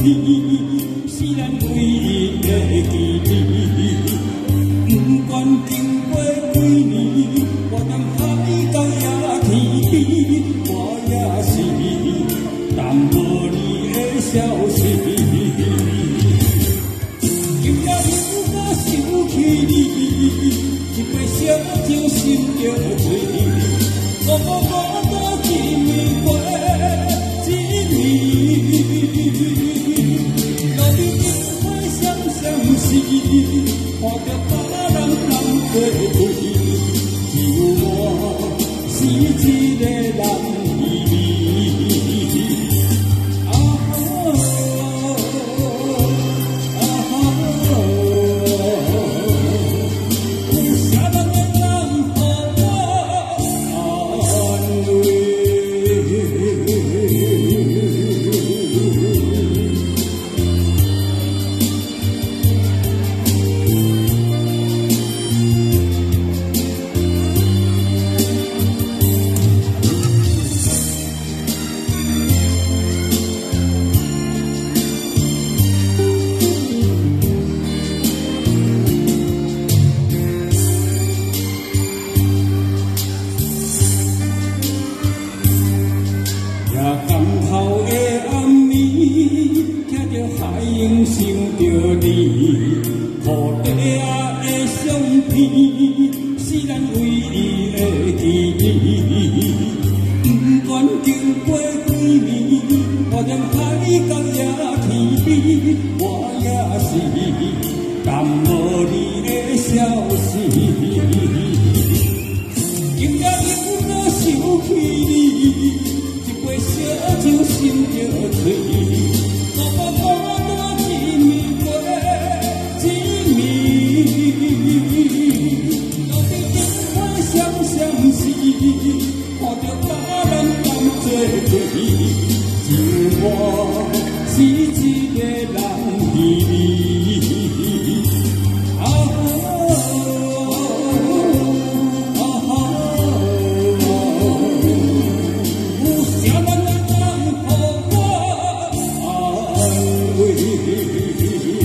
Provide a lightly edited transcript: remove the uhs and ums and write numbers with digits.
是咱唯一的记忆。不管经过几年，我甘海角也天边，我也是淡薄你的消息。今夜又我想起你，一杯烧酒心着醉，我多一暝过一暝。路边一块闪闪时，看着别人过对，只有我是一个人依依。啊啊有啥人会当予我安慰？港头的暗暝，听着海涌想着你，土地仔的相片是咱唯一的记忆。不管经过几年，我连海角也天边，我也是淡薄你的消息。今夜又我想起你。一杯烧酒心着醉。